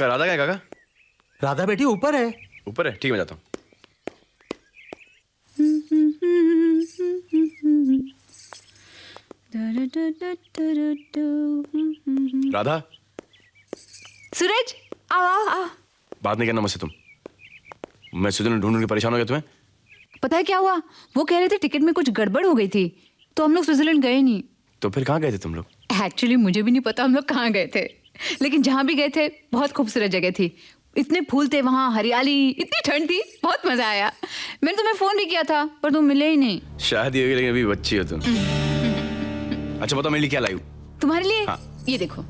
राधा क्या है काका? राधा बेटी ऊपर है। ऊपर है, ठीक है मैं जाता हूँ। राधा, सूरज आओ आओ आओ। बात नहीं करना मुझसे तुम। मैं सुजन ढूंढ के परेशान हो गया तुम्हें। पता है क्या हुआ? वो कह रहे थे टिकट में कुछ गड़बड़ हो गई थी तो हम लोग स्विट्जरलैंड गए नहीं। तो फिर कहाँ गए थे तुम लोग? एक्चुअली मुझे भी नहीं पता हम लोग कहाँ गए थे, लेकिन जहाँ भी गए थे बहुत खूबसूरत जगह थी। इतने फूल थे वहाँ, हरियाली, इतनी ठंड थी, बहुत मजा आया। मैंने तुम्हें फोन भी किया था पर तुम मिले ही नहीं। शादी होगी लेकिन अभी बच्ची हो तुम। अच्छा बताओ मेरे लिए क्या लाई हूँ? तुम्हारे लिए हाँ। ये देखो,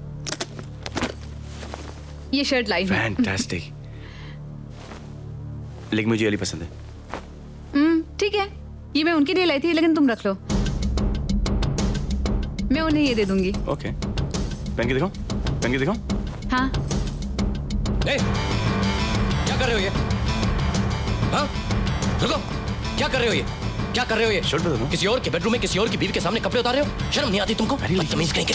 ये शर्ट लाई हूँ। फैंटास्टिक। लेकिन मुझे ये वाली पसंद है। ठीक है, ये मैं उनके लिए लाई थी, लेकिन तुम रख लो, मैं उन्हें ये दे दूंगी। ओके, पहन के दिखाओ, पहन के दिखाओ। हाँ। क्या कर रहे हो ये? हाँ? रुको, क्या कर रहे हो ये? क्या कर रहे हो ये? शर्ट बदलो। किसी और के बेडरूम में किसी और की बीवी के सामने कपड़े उतार रहे हो? शर्म नहीं आती तुमको? बदतमीज कहीं के।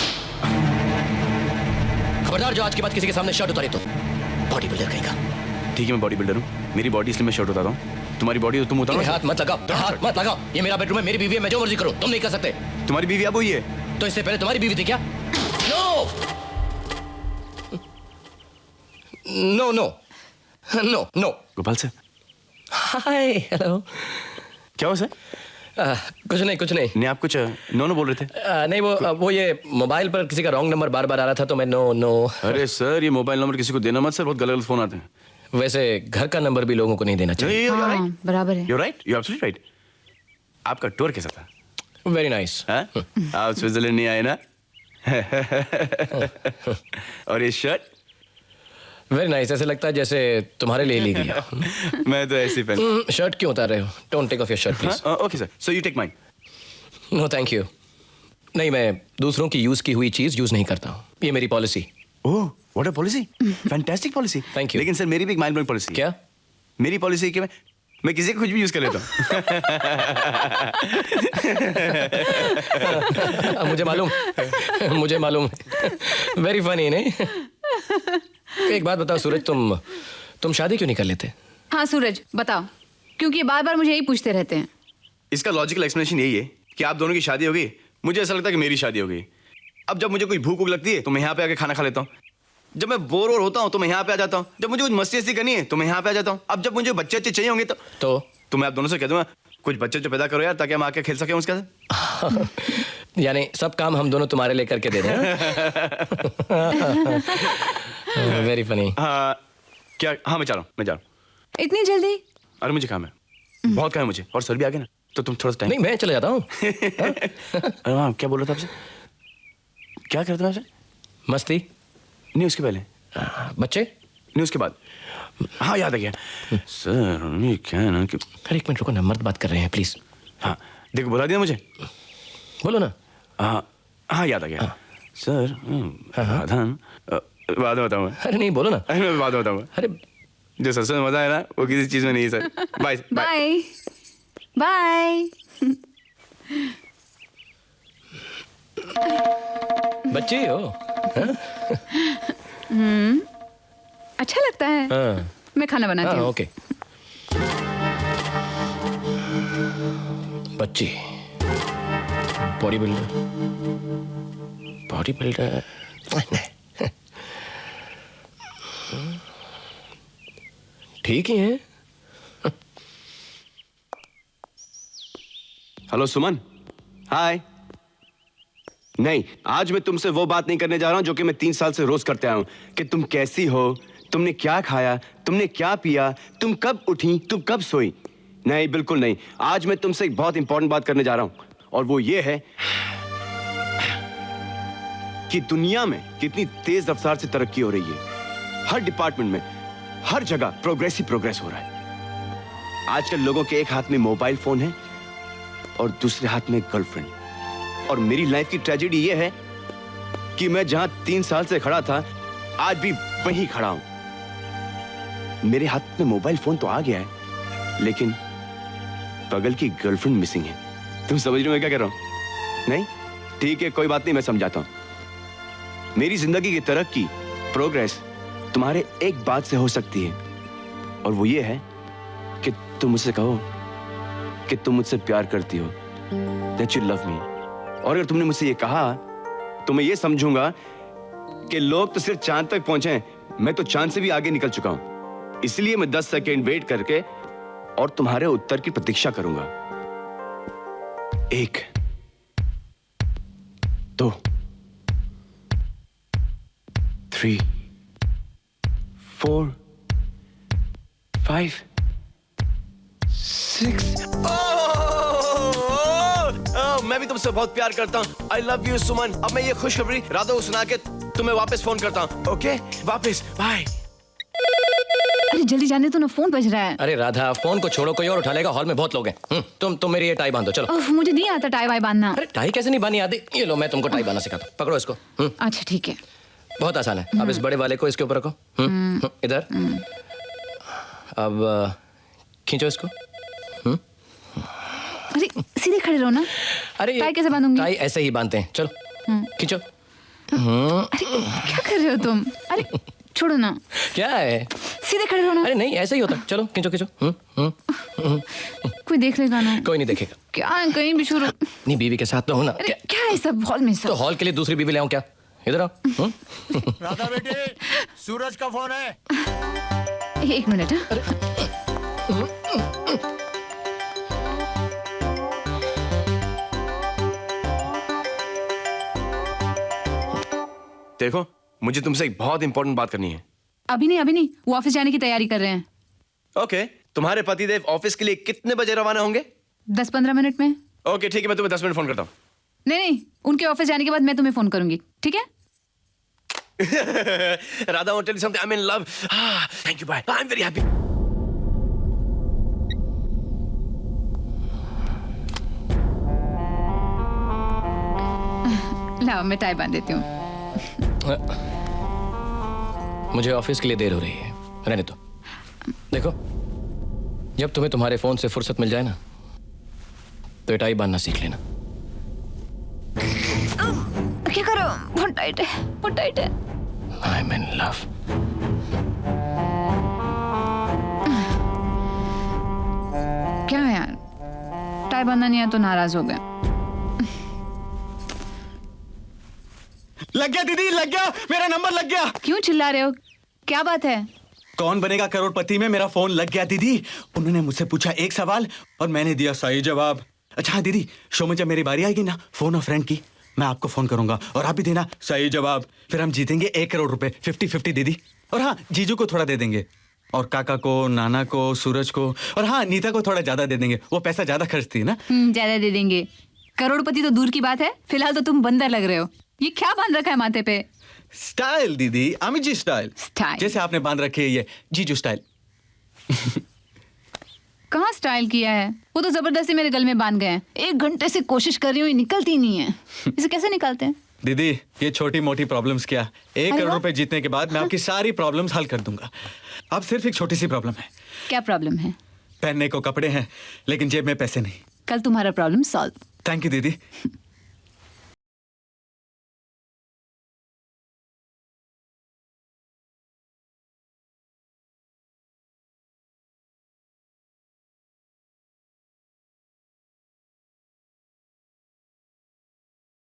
खबरदार जो आज के बाद किसी के सामने शर्ट उतारे तो बॉडी बिल्डर कहीं का। ठीक है मैं बॉडी बिल्डर हूँ, मेरी बॉडी इसलिए मैं शर्ट उतारता हूँ। तुम्हारी बॉडी तो तुम उतारो। हाथ मत लगाओ, हाथ मत लगाओ। ये मेरा बेडरूम है, मेरी बीवी है, मैं जो मर्जी करूँ, तुम नहीं कर सकते। तुम्हारी बीवी अब हुई है तो इससे पहले तुम्हारी बीवी थी क्या? No no no no no. Gopal से हाय हेलो। क्या हुआ सर? कुछ नहीं कुछ नहीं। नहीं आप कुछ नो नो बोल रहे थे। नहीं वो ये मोबाइल पर किसी का रॉन्ग नंबर बार बार आ रहा था तो मैं नो नो। अरे सर ये मोबाइल नंबर किसी को देना मत सर, बहुत गलत गलत फोन आते हैं। वैसे घर का नंबर भी लोगों को नहीं देना चाहिए। हाँ, बराबर है। You're right, you're absolutely right. आपका टूर कैसा था? Very nice. आप स्विट्जरलैंड नहीं आए ना? और ये शर्ट? Very nice. ऐसे लगता है जैसे तुम्हारे लिए ली गई। मैं तो ऐसे ही पहन। शर्ट क्यों उतार रहे हो? Don't take off your shirt please. Okay sir, so you take mine. No thank you. नहीं, मैं दूसरों की यूज की हुई चीज यूज नहीं करता हूँ, ये मेरी policy. Oh what a policy, fantastic policy. Thank you. लेकिन सर मेरी भी एक माइंड ब्लोइंग पॉलिसी। क्या? मेरी पॉलिसी है कि मैं किसी को कुछ भी यूज कर लेता हूँ। मुझे मालूम। वेरी फनी नहीं? एक बात बताओ सूरज, तुम शादी क्यों नहीं कर लेते? हाँ सूरज बताओ, क्योंकि बार बार मुझे यही पूछते रहते हैं। इसका लॉजिकल एक्सप्लेनेशन यही है कि आप दोनों की शादी हो गई, मुझे ऐसा लगता है कि मेरी शादी हो गई। अब जब मुझे कोई भूख वूख लगती है तो मैं यहाँ पे आके खाना खा लेता हूँ। जब मैं बोर होता हूँ तो मैं यहाँ पे आ जाता हूँ। जब मुझे कुछ मस्ती करनी है तो मैं यहाँ पे आ जाता हूँ। अब जब मुझे बच्चे अच्छे चाहिए होंगे तो मैं आप दोनों से कह दूंगा कुछ बच्चे जो पैदा करो यार, ताकि हम आके खेल सकें उसके साथ। यानी सब काम हम दोनों तुम्हारे लिए करके दे रहे हैं। Very funny. क्या? हाँ मैं जा रहा हूँ। इतनी जल्दी? अरे मुझे काम है, बहुत काम है मुझे, और सर भी आ गए ना, तो तुम थोड़ा सा टाइम। नहीं मैं चले जाता हूँ। अरे हाँ क्या बोल रहा था आपसे? क्या करते आपसे? मस्ती नहीं उसके पहले। बच्चे नहीं उसके बाद। हाँ याद आ गया सर, ये क्या है ना कि अरे एक मिनट रुको ना, मर्द बात कर रहे हैं प्लीज। हाँ देखो बता दिया मुझे। बोलो ना। हाँ याद आ गया सर। राधन बाद में बताऊंगा। अरे नहीं बोलो ना। अरे मैं बाद में बताऊंगा। अरे जो सबसे मजा है ना वो किसी चीज में नहीं है सर। Bye bye bye. बच्चे हो? अच्छा लगता है। हाँ मैं खाना बनाती हूँ। ओके। बच्ची बॉडी बिल्डर ठीक ही है। हेलो सुमन। हाय। नहीं आज मैं तुमसे वो बात नहीं करने जा रहा हूं जो कि मैं 3 साल से रोज करते आया हूं कि तुम कैसी हो, तुमने क्या खाया, तुमने क्या पिया, तुम कब उठी, तुम कब सोई। नहीं बिल्कुल नहीं। आज मैं तुमसे एक बहुत इंपॉर्टेंट बात करने जा रहा हूं और वो ये है कि दुनिया में कितनी तेज रफ्तार से तरक्की हो रही है। हर डिपार्टमेंट में हर जगह प्रोग्रेस हो रहा है। आजकल लोगों के एक हाथ में मोबाइल फोन है और दूसरे हाथ में गर्लफ्रेंड। और मेरी लाइफ की ट्रेजेडी ये है कि मैं जहां 3 साल से खड़ा था आज भी वहीं खड़ा हूं। मेरे हाथ में मोबाइल फोन तो आ गया है लेकिन बगल की गर्लफ्रेंड मिसिंग है। तुम समझ रहे हो मैं क्या कह रहा हूं? नहीं ठीक है कोई बात नहीं, मैं समझाता हूं। मेरी जिंदगी की तरक्की, प्रोग्रेस तुम्हारे एक बात से हो सकती है, और वो ये है कि तुम मुझसे कहो कि तुम मुझसे प्यार करती हो, that you love me। और अगर तुमने मुझसे ये कहा तो मैं ये समझूंगा कि लोग तो सिर्फ चांद तक पहुंचे हैं, मैं तो चांद से भी आगे निकल चुका हूं। इसलिए मैं 10 सेकेंड वेट करके और तुम्हारे उत्तर की प्रतीक्षा करूंगा। 1 2 3 4 5 6। मैं भी तुमसे बहुत प्यार करता हूँ। आई लव यू सुमन। अब मैं ये खुशखबरी राधा को सुना के तुम्हें वापस फोन करता हूँ। ओके, वापस, बाय। अरे जल्दी जाने तो ना, फोन बज रहा है। अरे राधा, फोन को छोड़ो, कोई और उठा लेगा, हॉल में बहुत लोग हैं। तुम मेरी ये टाई बांधो, चलो। मुझे नहीं आता टाई वाई बांधना। अरे टाई कैसे नहीं बांधनी आती? ये लो, मैं तुमको टाई बांधना सिखाता हूँ, पकड़ो इसको। अच्छा ठीक है। बहुत आसान है। अब इस बड़े वाले को इसके ऊपर रखो, इधर। अब खींचो इसको। अरे सीधे खड़े रहो ना। अरे टाई कैसे बांधूंगी? टाई ऐसे ही बांधते हैं, चलो खींचो। अरे क्या कर रहे हो तुम? अरे छोड़ो ना। क्या है? सीधे खड़े रहो ना। अरे नहीं, ऐसे ही होता है। चलो खींचो खींचो। कोई देख लेगा ना। कोई नहीं देखेगा। क्या है, कहीं भी शुरू। नहीं, बीवी के साथ तो हूं ना। अरे क्या है सब हॉल में सब? तो हॉल के लिए दूसरी बीवी ले आऊं क्या? इधर आओ। राधा बेटी, सूरज का फोन है। 1 मिनट। देखो, मुझे तुमसे एक बहुत इंपॉर्टेंट बात करनी है। अभी नहीं, वो ऑफिस जाने की तैयारी कर रहे हैं। ओके, तुम्हारे पतिदेव ऑफिस के लिए कितने बजे रवाना होंगे? 10-15 मिनट में। ओके ठीक है, मैं तुम्हें 10 मिनट फोन करता हूँ। नहीं, उनके ऑफिस जाने के बाद मैं तुम्हें फोन करूंगी, ठीक है? Radha, I want to tell you something. I'm in love. Thank you, bye. I'm very happy. लाओ, मैं टाई बांध देती हूँ। मुझे ऑफिस के लिए देर हो रही है, रहने दो। देखो, जब तुम्हें तुम्हारे फोन से फुर्सत मिल जाए ना, तो ये टाई बांधना सीख लेना। क्या करो? बहुत टाइट है। I'm in love. क्या है यार, टाई बांधना नहीं आया तो नाराज हो गए। लग गया दीदी, लग गया, मेरा नंबर लग गया। क्यों चिल्ला रहे हो? क्या बात है? कौन बनेगा करोड़पति में मेरा फोन लग गया दीदी। उन्होंने मुझसे पूछा एक सवाल और मैंने दिया सही जवाब। अच्छा हाँ दीदी, शो में जब मेरी बारी आएगी ना फोन और फ्रेंड की, मैं आपको फोन करूंगा और आप भी देना सही जवाब। फिर हम जीतेंगे 1 करोड़ रुपए 50-50 दीदी। और हाँ, जीजू को थोड़ा दे देंगे, और काका को, नाना को, सूरज को, और हाँ नीता को थोड़ा ज्यादा दे देंगे, वो पैसा ज्यादा खर्चती है ना। ज्यादा दे देंगे। करोड़पति तो दूर की बात है, फिलहाल तो तुम बंदर लग रहे हो। ये क्या बांध रखा है माथे पे? स्टाइल दीदी, अमित स्टाइल। स्टाइल? जैसे आपने बांध रखी है ये जीजू स्टाइल। कहाँ स्टाइल किया है? वो तो जबरदस्ती मेरे गल में बांध गए हैं। 1 घंटे से कोशिश कर रही हूँ, ये निकलती नहीं है। इसे कैसे निकालते हैं? दीदी, ये छोटी मोटी प्रॉब्लम्स क्या, 1 करोड़ रुपए जीतने के बाद मैं आपकी सारी प्रॉब्लम्स हल कर दूंगा। अब सिर्फ एक छोटी सी प्रॉब्लम है। क्या प्रॉब्लम है? पहनने को कपड़े हैं लेकिन जेब में पैसे नहीं। कल तुम्हारा प्रॉब्लम सॉल्व। थैंक यू दीदी।